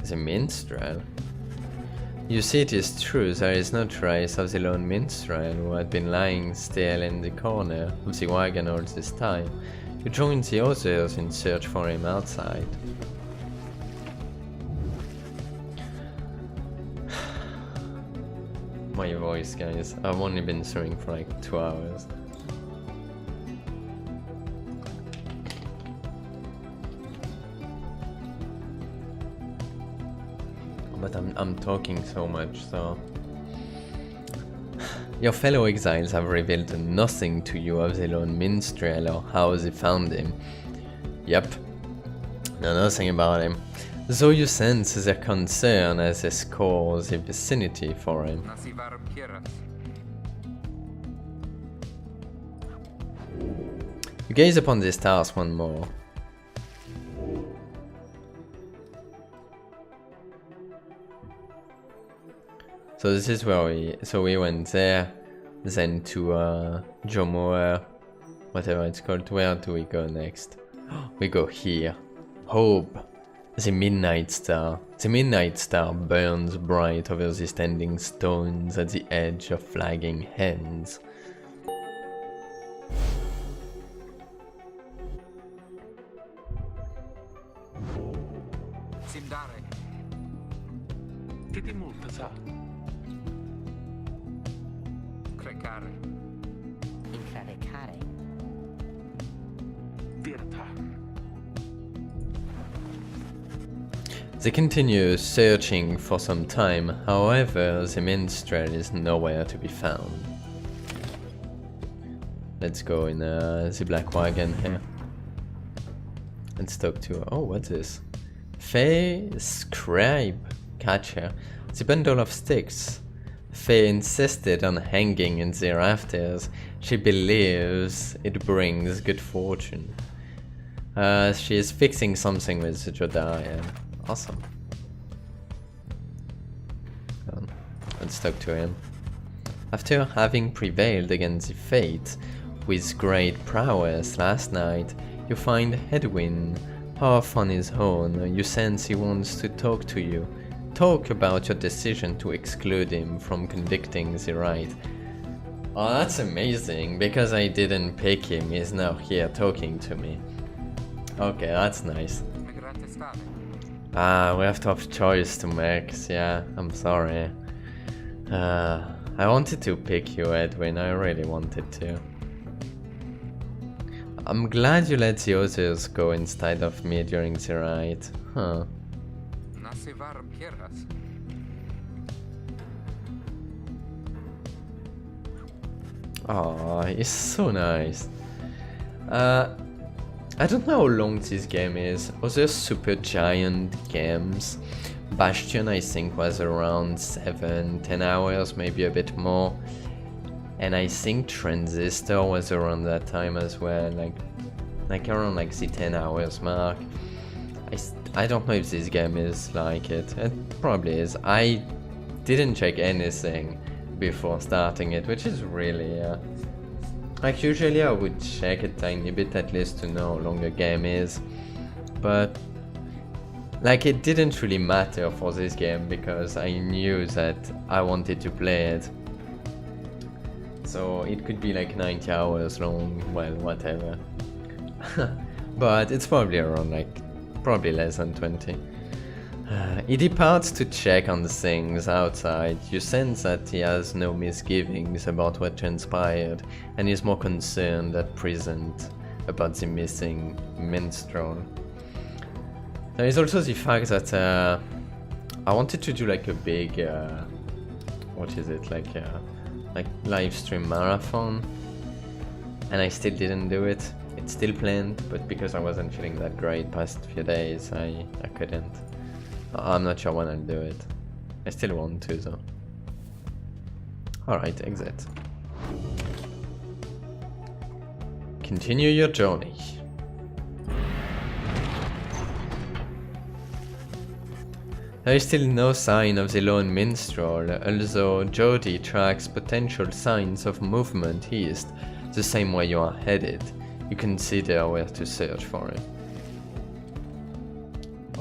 The minstrel? You see, it is true, there is no trace of the lone minstrel who had been lying still in the corner of the wagon all this time. You joined the others in search for him outside. My voice, guys. I've only been sewing for like 2 hours. But I'm talking so much, so... Your fellow exiles have revealed nothing to you of the lone minstrel or how they found him. Yep, know nothing about him. Though you sense their concern as they scour the vicinity for him. You gaze upon the stars one more. So this is where we went there, then to Jomoa, whatever it's called. Where do we go next? We go here. Hope, the midnight star. The midnight star burns bright over the standing stones at the edge of flagging hands. They continue searching for some time, however, the minstrel is nowhere to be found. Let's go in the black wagon here. Let's talk to... oh, what's this? Faye Scribe Catcher. The bundle of sticks. Faye insisted on hanging in the rafters. She believes it brings good fortune. She is fixing something with the Jodarian. Awesome. Let's talk to him. After having prevailed against the fate with great prowess last night, you find Hedwin off on his own. You sense he wants to talk to you. Talk about your decision to exclude him from conducting the rite. Oh, that's amazing, because I didn't pick him, he's now here talking to me. Okay, that's nice. We have tough choice to make, yeah, I'm sorry. I wanted to pick you, Edwin, I really wanted to. I'm glad you let the others go instead of me during the ride, huh. Oh, it's so nice. I don't know how long this game is. Other super giant games, Bastion I think was around 7-10 hours, maybe a bit more. And I think Transistor was around that time as well, like around like the 10 hours mark. I don't know if this game is like it. It probably is. I didn't check anything before starting it, which is really like usually I would check a tiny bit at least to know how long a game is, but like it didn't really matter for this game because I knew that I wanted to play it. So it could be like 90 hours long, well, whatever. But it's probably around like, probably less than 20. He departs to check on the things outside. You sense that he has no misgivings about what transpired and is more concerned at present about the missing minstrel. There is also the fact that I wanted to do like a big, what is it, like live stream marathon, and I still didn't do it. It's still planned, but because I wasn't feeling that great past few days, I couldn't. I'm not sure when I'll do it. I still want to though. Alright, exit. Continue your journey. There is still no sign of the lone minstrel, although Jody tracks potential signs of movement east, the same way you are headed. You consider where to search for him.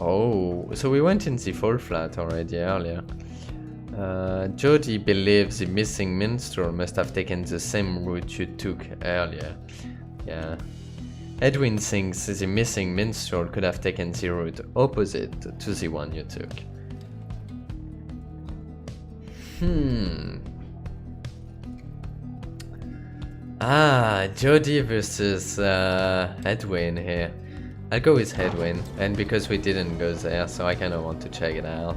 Oh, so we went in the fall flat already earlier. Jody believes the missing minstrel must have taken the same route you took earlier. Yeah. Edwin thinks the missing minstrel could have taken the route opposite to the one you took. Jody versus Edwin here. I'll go with Edwin, and because we didn't go there, so I kinda want to check it out.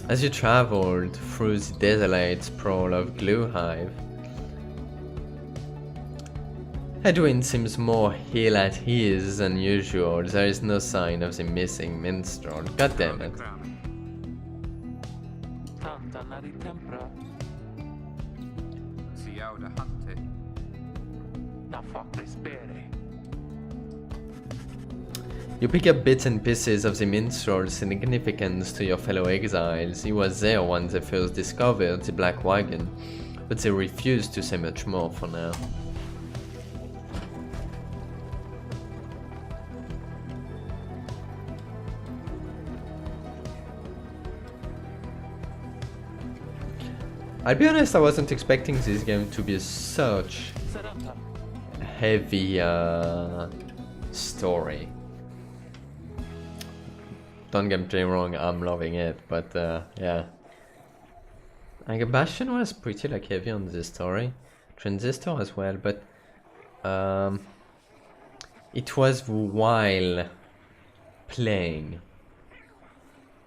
As you traveled through the desolate sprawl of Glue Hive, Edwin seems more ill at ease than usual. There is no sign of the missing minstrel. God damn it. You pick up bits and pieces of the minstrel's significance to your fellow exiles. He was there when they first discovered the Black Wagon, but they refused to say much more for now. I'll be honest, I wasn't expecting this game to be such a heavy story. Don't get me wrong, I'm loving it, but yeah. Like Bastion was pretty like heavy on this story. Transistor as well, but it was while playing.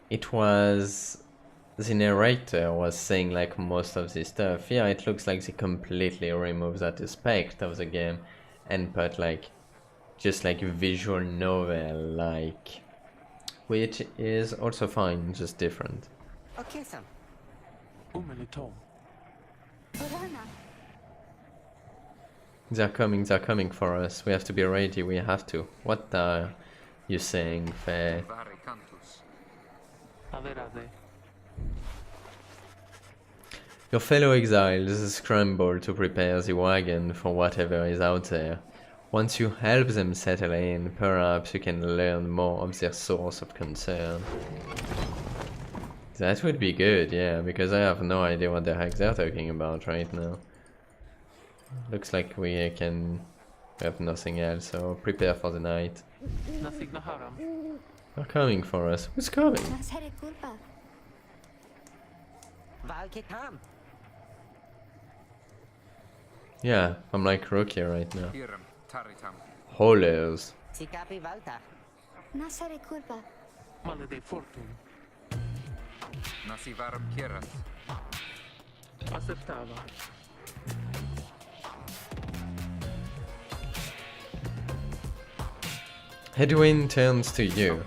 It was the narrator was saying like most of this stuff. Yeah, it looks like they completely removed that aspect of the game and put like just like a visual novel like, which is also fine, just different. Okay, Sam. They're coming for us. We have to be ready, we have to. What are you saying, Faye? Your fellow exiles scramble to prepare the wagon for whatever is out there. Once you help them settle in, perhaps you can learn more of their source of concern. That would be good, yeah, because I have no idea what the heck they're talking about right now. Looks like we have nothing else, so prepare for the night. They're coming for us. Who's coming? Yeah, I'm like rookie right now. Hollows. Edwin turns to you.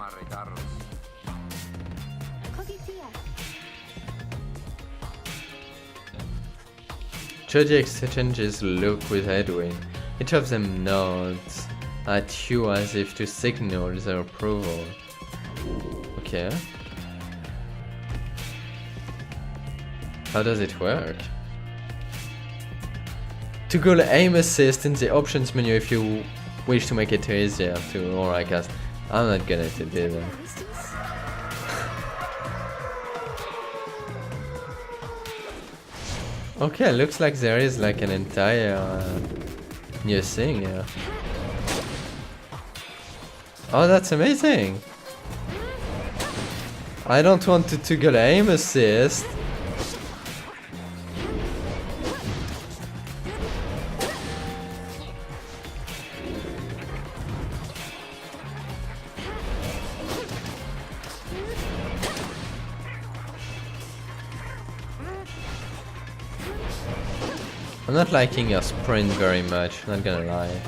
Jody exchanges look with Edwin. Each of them nods at you as if to signal their approval. Okay. How does it work? Toggle aim assist in the options menu if you wish to make it easier to, or I guess I'm not gonna do that. Okay, looks like there is like an entire new thing here. Oh, that's amazing! I don't want to toggle aim assist. I'm not liking your sprint very much, not gonna lie.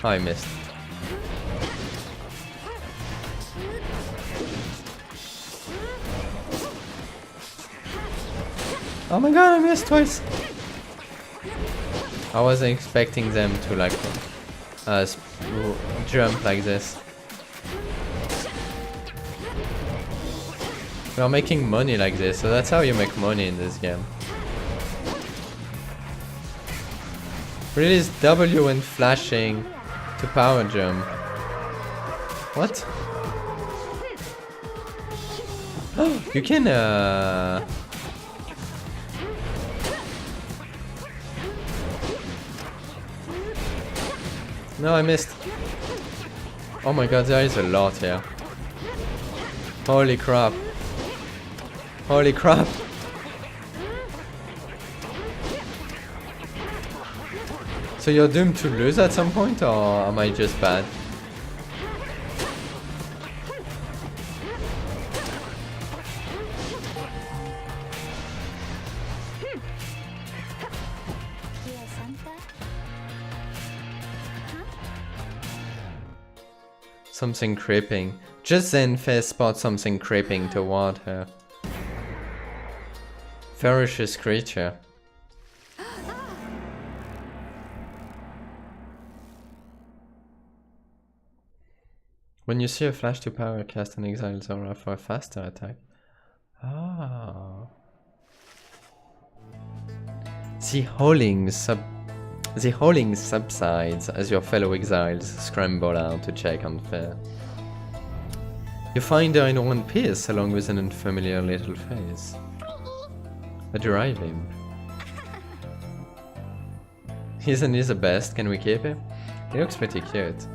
Oh, I missed. Oh my god, I missed twice! I wasn't expecting them to like jump like this. We are making money like this, so that's how you make money in this game. Release W when flashing to power jump. What? You can No, I missed. Oh my god, there is a lot here. Holy crap. Holy crap. So you're doomed to lose at some point, or am I just bad? Something creeping. Just then, Fez spots something creeping toward her. Ferocious creature. When you see a flash to power, cast an exile's aura for a faster attack. Ah. The howling subsides as your fellow exiles scramble out to check on Fair. You find her in one piece along with an unfamiliar little face. A drive imp. Isn't he the best? Can we keep him? He looks pretty cute.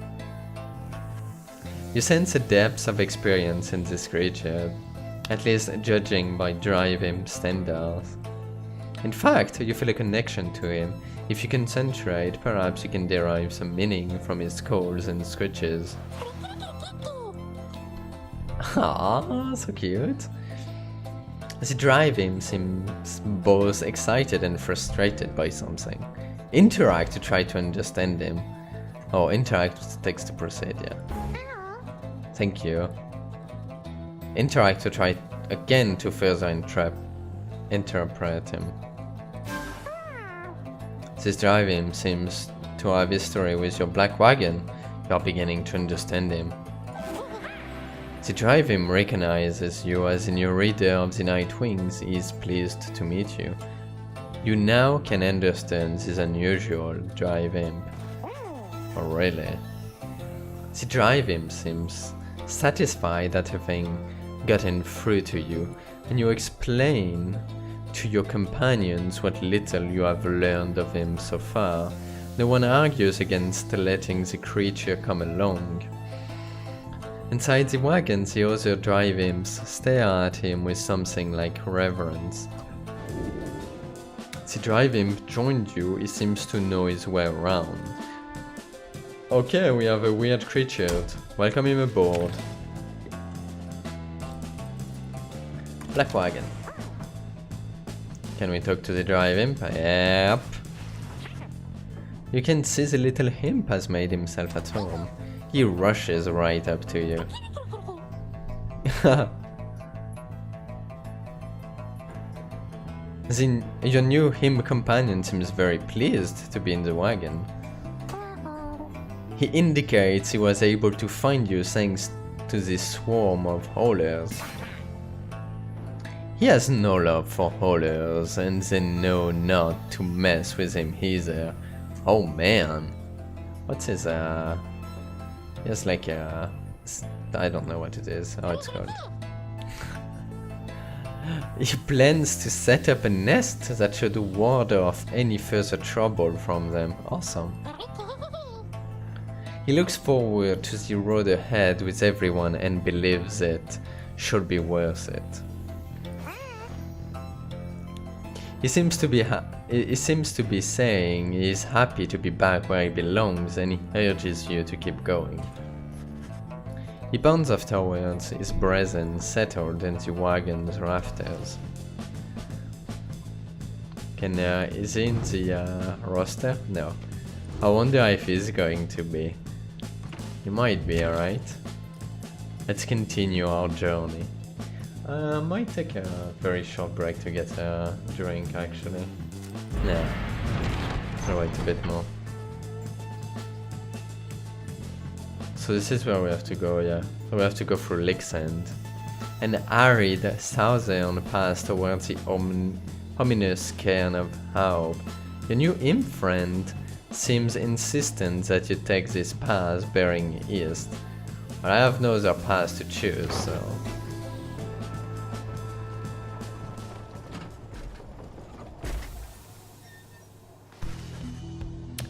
You sense a depth of experience in this creature, at least judging by drive imp standards. In fact, you feel a connection to him. If you concentrate, perhaps you can derive some meaning from his calls and screeches. Ah, so cute. The drive him seems both excited and frustrated by something. Interact to try to understand him. Oh, interact with the text to proceed, yeah. Thank you. Interact to try again to further interpret him. This drive him seems to have history with your black wagon. You are beginning to understand him. The drive him recognizes you as a new reader of the Night Wings. He is pleased to meet you. You now can understand this unusual drive imp. Oh really? The drive imp seems satisfied that having gotten through to you, and you explain to your companions what little you have learned of him so far. No one argues against letting the creature come along. Inside the wagon, the other drive imps stare at him with something like reverence. The drive imp joined you. He seems to know his way around. Okay, we have a weird creature. Welcome him aboard. Black wagon. Can we talk to the drive imp? Yep. You can see the little imp has made himself at home. He rushes right up to you. Your new imp companion seems very pleased to be in the wagon. He indicates he was able to find you thanks to this swarm of haulers. He has no love for haulers, and they know not to mess with him either. Oh man. What's his, He has like a... I don't know what it is, how it's called. He plans to set up a nest that should ward off any further trouble from them. Awesome. He looks forward to the road ahead with everyone and believes it should be worth it. He seems to be saying he is happy to be back where he belongs, and he urges you to keep going. He bounds afterwards, his brazen settled in the wagon's rafters. Is he in the roster? No. I wonder if he's going to be. He might be, alright. Let's continue our journey. Might take a very short break to get a drink, actually. Nah, I'll wait a bit more. So this is where we have to go, yeah. So we have to go through Lixend. An arid southern pass towards the ominous cairn of Haub. Your new imp friend seems insistent that you take this path bearing east. But I have no other path to choose, so...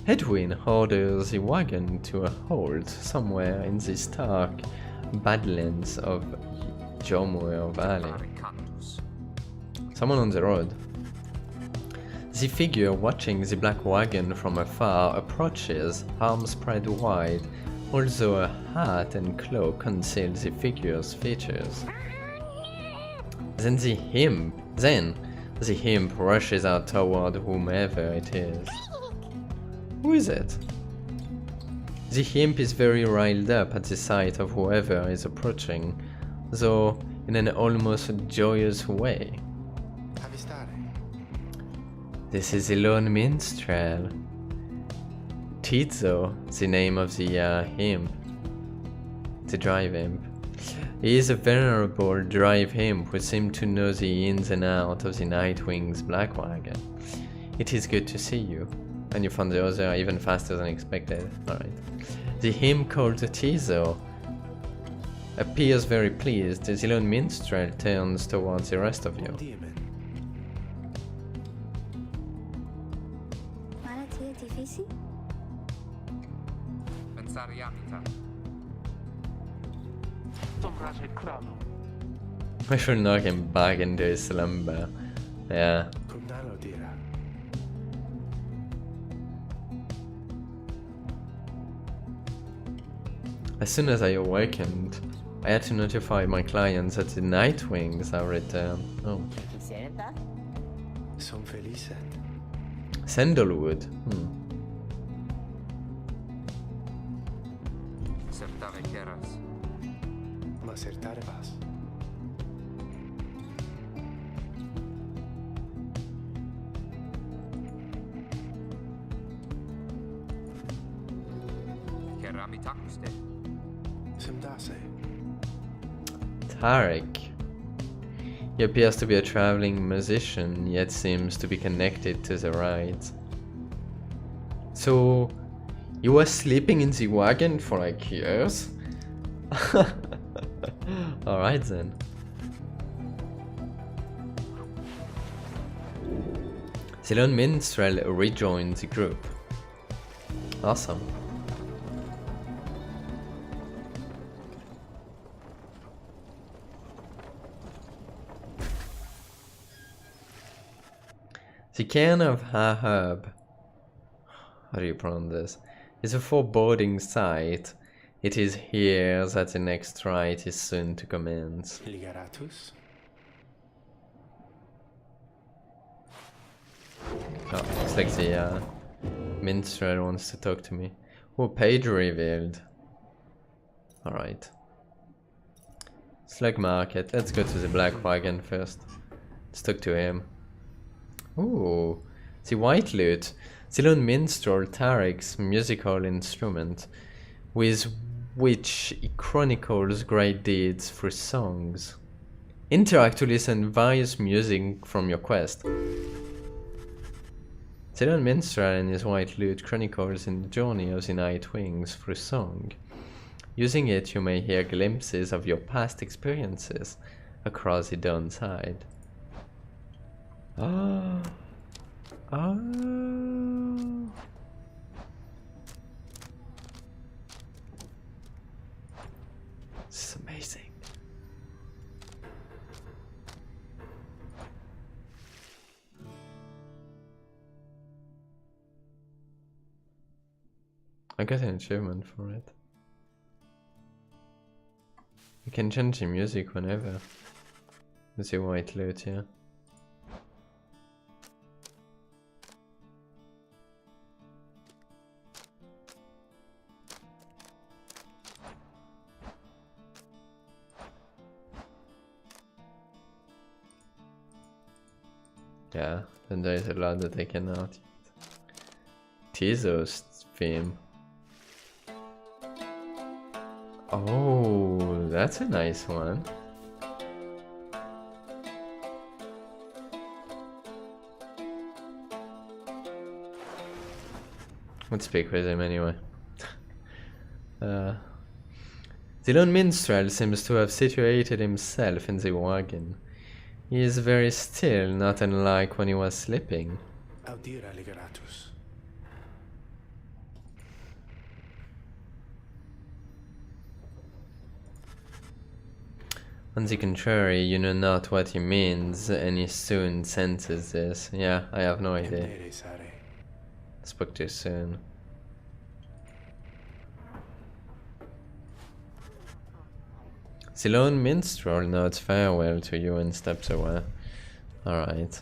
Edwin orders the wagon to a halt somewhere in the stark badlands of Jomur Valley. Someone on the road. The figure watching the black wagon from afar approaches, arms spread wide, although a hat and cloak conceal the figure's features. Then the imp rushes out toward whomever it is. Who is it? The imp is very riled up at the sight of whoever is approaching, though in an almost joyous way. This is the lone minstrel. Tizo, the name of the imp. The drive imp. He is a venerable drive imp who seemed to know the ins and outs of the Nightwing's black wagon. It is good to see you. And you found the other even faster than expected. Alright. The imp called Tizo appears very pleased. The lone minstrel turns towards the rest of you. I should knock him back into his slumber. Yeah. As soon as I awakened, I had to notify my clients that the Nightwings are returned. Oh. Sandalwood. Tarek. He appears to be a traveling musician, yet seems to be connected to the rides. So, you were sleeping in the wagon for like years? Alright then. The lone minstrel rejoined the group. Awesome. The cairn of Haub, how do you pronounce this, is a foreboding sight. It is here that the next rite is soon to commence. Oh, looks like the minstrel wants to talk to me. Oh, page revealed. Alright. Slug Market. Let's go to the black wagon first. Let's talk to him. Ooh, the white lute, the lone minstrel Tarek's musical instrument, with which he chronicles great deeds through songs. Interact to listen various music from your quest. The lone minstrel and his white lute chronicles in the journey of the Nightwings through song. Using it, you may hear glimpses of your past experiences across the downside. Oh. Oh. This is amazing. I got an achievement for it. You can change the music whenever. With the white lute, yeah. Yeah, then there is a lot that I cannot. Tizo's theme. Oh, that's a nice one. Let's speak with him anyway. The lone minstrel seems to have situated himself in the wagon. He is very still, not unlike when he was sleeping. Audira Ligeratus. On the contrary, you know not what he means, and he soon senses this. Yeah, I have no idea. Spoke too soon. The lone minstrel nods farewell to you and steps away. Alright.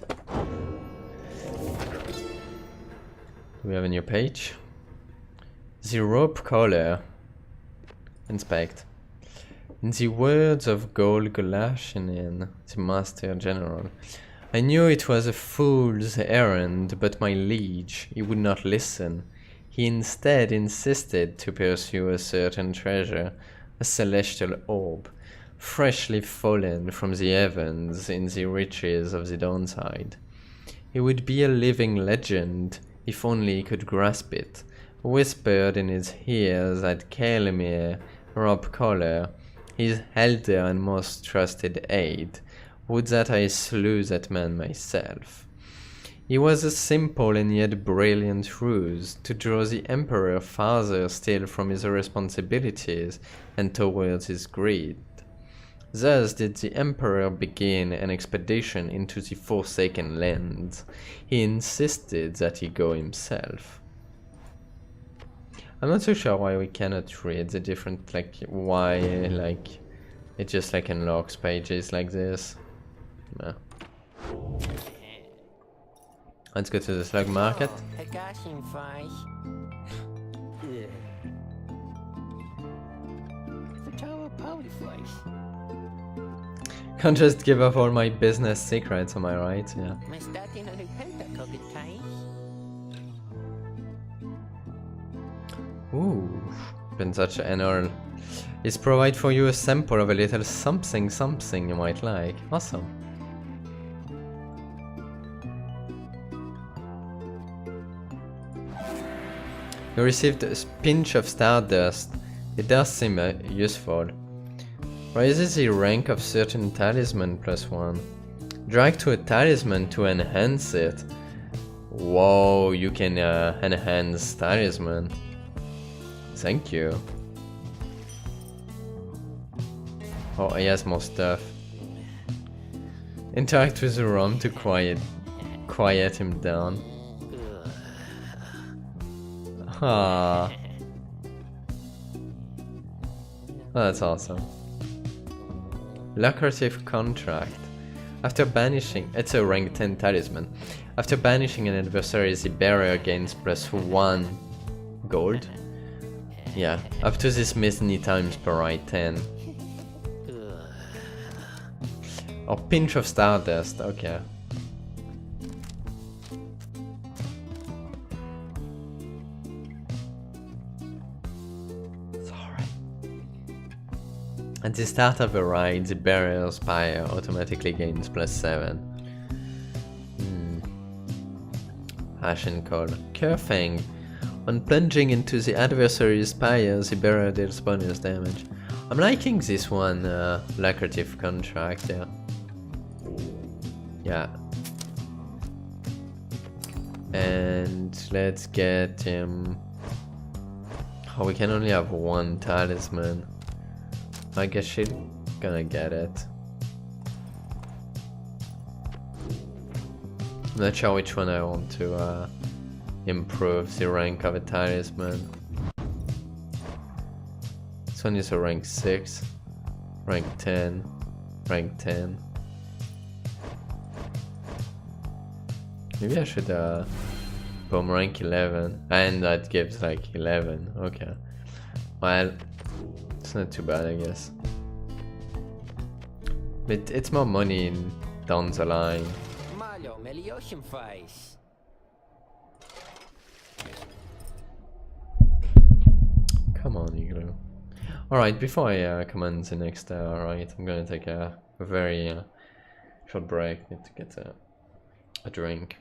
Do we have a new page? The rope collar. Inspect. In the words of Gold Galashinin, the Master General, I knew it was a fool's errand, but my liege, he would not listen. He instead insisted to pursue a certain treasure, a celestial orb, freshly fallen from the heavens in the reaches of the dawnside. It would be a living legend, if only he could grasp it, whispered in his ears at Calemere, Rob Collar, his elder and most trusted aide. Would that I slew that man myself. He was a simple and yet brilliant ruse to draw the Emperor farther still from his responsibilities and towards his greed. Thus did the Emperor begin an expedition into the Forsaken Lands. He insisted that he go himself. I'm not so sure why we cannot read the different, like, why, like, it just, like, unlocks pages like this. No. Let's go to the slug market. Can't just give up all my business secrets, am I right? Yeah. Ooh, been such an honor. Is provide for you a sample of a little something something you might like. Awesome. You received a pinch of stardust. It does seem useful. Raises the rank of certain talisman +1. Drag to a talisman to enhance it. Whoa, you can enhance talisman. Thank you. Oh, he has more stuff. Interact with the rum to quiet him down. Ah. Oh, that's awesome. Lucrative contract. After banishing, it's a rank 10 talisman. After banishing an adversary, the bearer gains +1 gold. Yeah, up to this many times per ride 10. Or pinch of stardust, okay. Sorry. At the start of a ride, the bearer's Pyre automatically gains +7. Ashen Call. Curfang. On plunging into the adversary's Pyre, the bearer deals bonus damage. I'm liking this one, lucrative contract, yeah. Yeah. And let's get him... Oh, we can only have one talisman. I guess she's gonna get it. I'm not sure which one I want to improve the rank of a talisman. This one is a rank 6, rank 10, rank 10. Maybe I should boom rank 11, and that gives like 11. Okay, well, it's not too bad, I guess. But it's more money down the line. Come on, Igloo. Alright, before I comment the next right, I'm gonna take a very short break. Need to get a drink,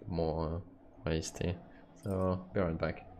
more iced tea. So be right back.